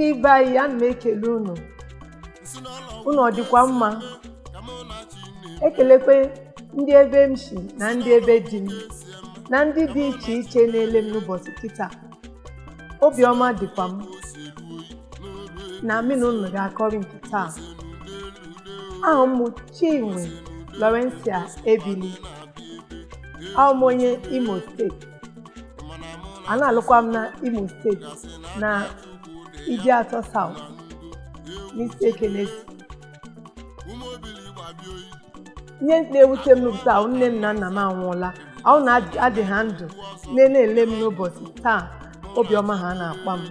ndị be anyị ana m ekele unu ọ dịkwa mma ekelekwe ndị ebe m si na ndị ebe di m na ndị dị iche iche na-ele m n'ụbọchị kịta obiọma dịkwa m na mụ na unu ga-akọrọ nke taa. Aha m Chinwe Laurencia Ebili, ahụ m onye Imo steeti, a na-alụkwa m na Imo steeti na Ijeatọ South n'isi Ekenesi. Ihe na-ewute m n'ụbọchị taa, nne m na nna m anwụọla, ahụ na-adị ha ndụ na-ele m n'ụbọchị taa, obiọma ha na-akpa m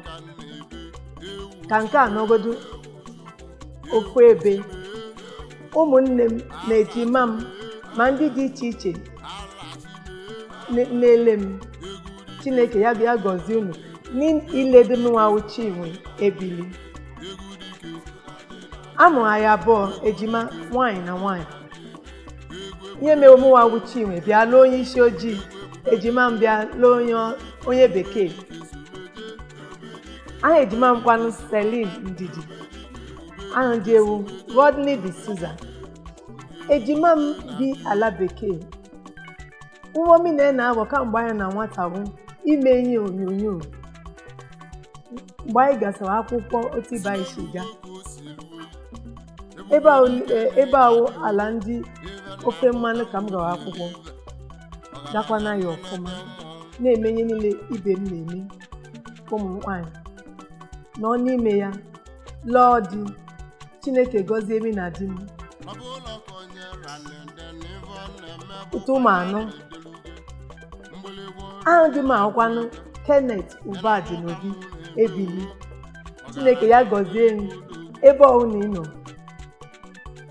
ka nke a n'ogodu ofu ebe. Ụmụnne m na ejima m ma ndị dị iche iche na-ele m, Chineke ya bịa gọzie unu n'iledo m nwa Chinwe Ebili. Amụrụ anyị abụọ, ejima nwanyị na nwanyị. Ihe mere m nwa Chinwe bịa lụọ onye isi ojii, ejima m bịa lụọ onye bekee. Aha ejima m kwanụ Celine Ndidi, aha ndị ewu Rodney D'Souza. Ejima m bi ala bekee. Nwa m na-agwọ kamgbe anyị na nwata bụ ime ihe onyonyo. Mgbe anyị gasara akwụkwọ otu ibe anyị si gaa, ebe ahụ ala ndị ofe mmanụ ka m gara akwụkwọ, dakwana ya ọfụma, na-eme ihe niile ibe m na-eme. Ụmụ nwanyị nọ n'ime ya, lụọ di, Chineke gọzie mi na di m. Ụmụ anọ. Aha dị m akwanụ Kenneth Ubadinobi Ebili. Chineke ya gọzie m ebe ọbụla ị nọ.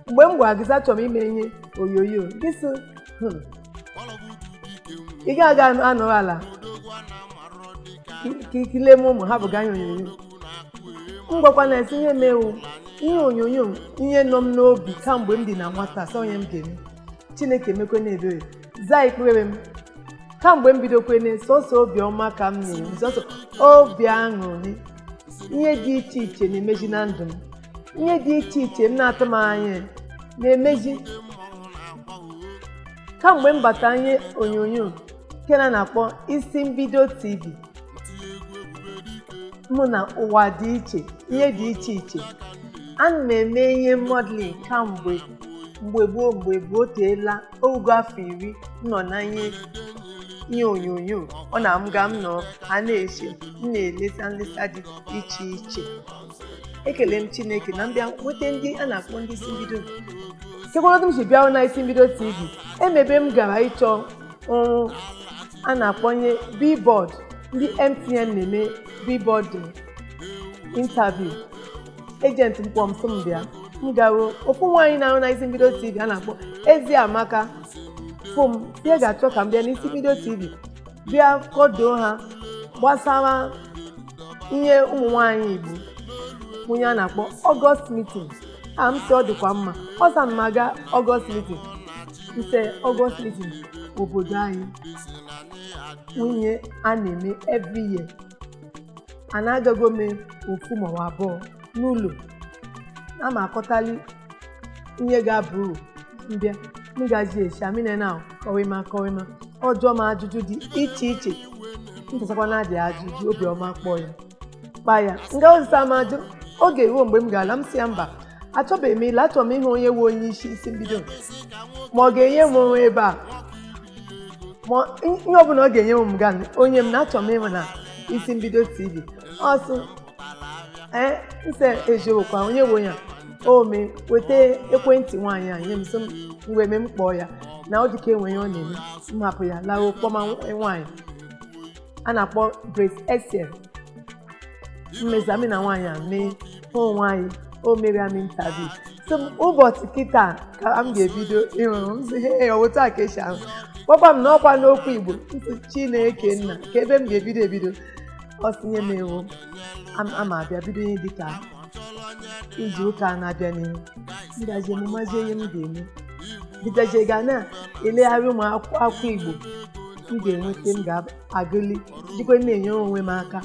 Mgbe m gwara gị achọrọ m ime ihe oyoyo, gị sị ị ga-aga anọ ala ikile m ụmụ ha bụga ihe onyonyo. M gwakwa na esi ihe mewu ihe onyonyo, ihe nọ m n'obi kamgbe m dị na nwata, sọ onye m ga-eme. Chineke emekwe na-ebere zaa ekpere m kamgbe m bidokwe sọsọ obiọma ka m na-eme, sọsọ obi aṅụrị. Ihe dị iche iche na-emeji na ndụ m, ihe dị iche iche m na-atụ m anya na-emeji. Kamgbe m bata ihe onyonyo nke na-akpọ Isi Mbido TV, mụ na ụwa dị iche, ihe dị iche iche. Ana m eme ihe modeling kamgbe mgbe gboo teela ogo afọ 10 nọ na ihe onyonyo. Ọ na-amụga m nọ a na-eche, m na-elesa nlesa dị iche iche. Ekele m Chineke na mbịa nweta ndị a na-akpọ ndị isi mbido. Sekwanụ m si bịa na Isi Mbido TV, emebe m gara ịchọ ọrụ a na-akpọ ihe billboard. Ndị MTN na-eme billboard interview. Agent m kpọọ m sị m bịa. M garuo ofu nwaanyị na-arụ na Isi Mbido TV a na-akpọ Eziamaka fom bịa ga-achọ ka m bịa n'Isi Mbido TV bịa kọdoo ha gbasara ihe ụmụ nwaanyị Igbo, onye a na-akpọ August meeting. M sị ọ dịkwa mma, ọ sa m aga August meeting. Nse August meeting obodo anyị nwunye a na-eme every year. A na-agago mee ofu ma ọ abụọ n'ụlọ. A ma akọtali ihe ga-abụ mbịa m gaji echi amine na kọwema ọjọọ m ajụjụ dị iche iche. Ntụsakwa na adị ajụjụ obiọma kpọọ ya kpa ya nga ozita m ajụ. Oge ruo mgbe m ga-ala, m si ya mba, achọbeghị m ile, achọrọ m ihe onye nwe onye isi mbido, ma ọ ga-enye m onwe ebe a, ma ihe ọbụla ọ ga-enye m ga onye m na-achọ m ịma na Isi Mbido TV. Ọ sị nse eziokwu onye nwe ya ome weta ekwentị nwaanyị a nye m, sị mgbe m kpọọ ya na ọ dịka enwe ya ọ na-eme. M hapụ ya laa kpọma nwaanyị a na-akpọ Grace Esiel. Mmezami na nwaanyị a mee hụ nwaanyị o mere am interview. So ụbọchị kịta ka m ga-ebido ịhụrụ m sị otu a ka esi ahụ kpọkwa m n'ọkwa n'okwu Igbo. Chineke nna ka ebe m ga-ebido ọ sinye m ewu ama abịa bido ihe dịka izu ụka na-abịa n'ihu. Ngaji emumazi ihe m ga-eme bidaje ga na-elegharị ụmụ akwụkwọ Igbo m ga-enweta, m ga-agụli jikwa na-enye onwe m aka.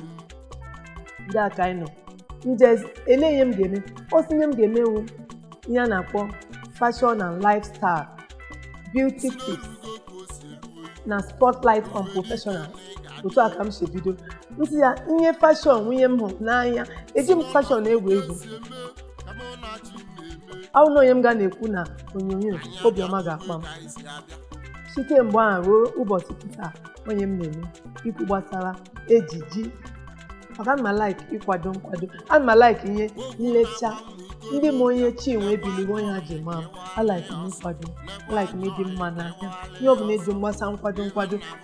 Ndị aka anyị nọ njez ele ihe m ga-eme osi ihe m ga-eme wu ihe a na-akpọ fashion and lifestyle, beauty tips na spotlight on professional. Otu a ka m si bido nsị ya ihe fashion nwunye m hụrụ n'anya eji m fashion egwu egwu ahụ na onye m ga na-ekwu na onyonyo obiọma ga-akpa m site mgbe ahụ ruo ụbọchị taa onye m na-eme ikwu gbasara ejiji maka ana m like ịkwado nkwado ana m like ihe nlecha ndị ma onye Chinwe Ebiliwe onye ha ji maa m alike m nkwado like m ịdị mma n'anya ihe ọbụla eji mgbasa nkwado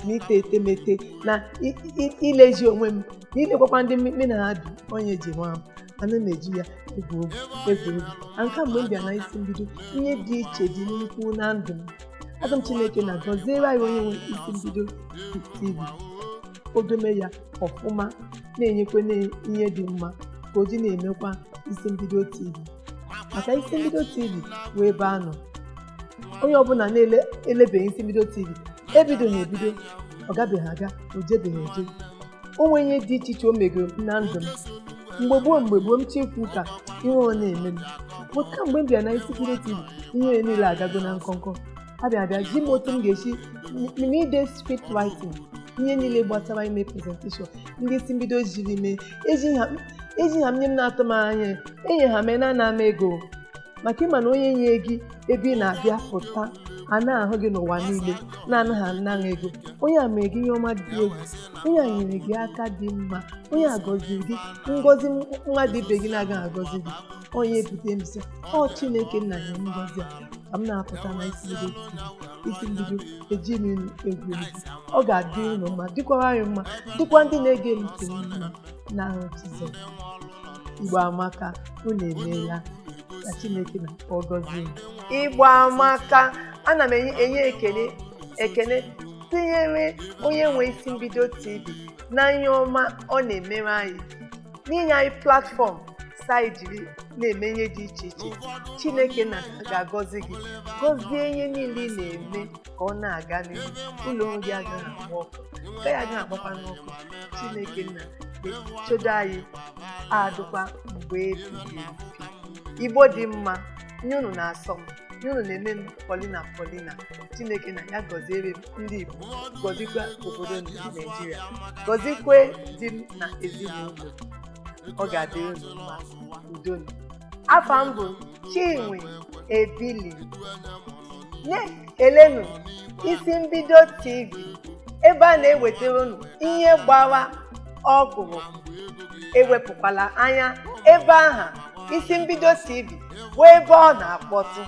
na ite etemete na ilezi onwe m na ilekwakwa ndị mmekpe na ha dị onye ji maa m ana m eji ya egwu nke mgbe m bịa na isi mbido ihe dị iche dị nnukwu na ndụ m aga m Chineke na gọziere anyị onye nwe isi mbido TV odome ya ọfụma na-enyekwa ihe dị mma ka o ji na-emekwa isi mbido TV maka isi mbido TV wee ebe anọ onye ọbụla na-elebeghị isi mbido TV ebido ọ gabeghị aga o jebeghị eje onwe ihe dị iche iche o megoro na ndụ m mgbe gboo m chekwu ka ihe ọ na-eme m pụta mgbe m bịa na isi mbido TV ihe niile agago na nkọnkọ abịa ji m otu m ga-esi ide script writing ihe niile gbasara ime presentation ndị isi mbido jiri mee eji ha nye m na-atụ m anya enye ha mee na ego maka ịma na onye nye gị ebe ị na-abịa pụta a na-ahụ gị n'ụwa niile na-anaghị anaghị ego onye a mee gị ihe ọma dị egwu onye a nyere gị aka dị mma onye a gọziri gị ngọzi mmadụ ibe gị na-agaghị agọzi gị onye ebute mbisa Chineke nna ya ngọzi a ka m na-apụta na isi mbido eji m egwu ọ ga-adị unu mma dịkwara anyị mma dịkwa ndị na-ege m ntị mma na ahụ Jizọs Igbo amaka unu eme ya ka Chineke na ọ gọzie Igbo amaka ana m enye ekene tinyere onye nwe isi mbido TV na ihe ọma ọ na-emere anyị n'inye anyị platfọm jiri na-eme ihe dị iche iche Chineke na ga-agọzi gị gọzie ihe niile ị na-eme ka ọ na-aga n'ihu ụlọ ọrụ gị agaghị agba ọkụ ka ya agaghị agbakwa n'ọkụ Chineke na chedo anyị adụkwa mgbe ebighị ebi Igbo dị mma nye unu na-asọ m nye unu na-eme m Paulina Chineke na ya gọziere ndị Igbo gọzikwa obodo Naịjirịa gọzikwe di m na ezinụlọ ọ ga-adịrị unu mma udo afa m bụ Chinwe Ebiliwe na-elenu isi mbido TV ebe a na-ewetara unu ihe gbara ọgụrụ ewepụkwala anya ebe aha isi mbido TV bụ ebe ọ na-akpọtụ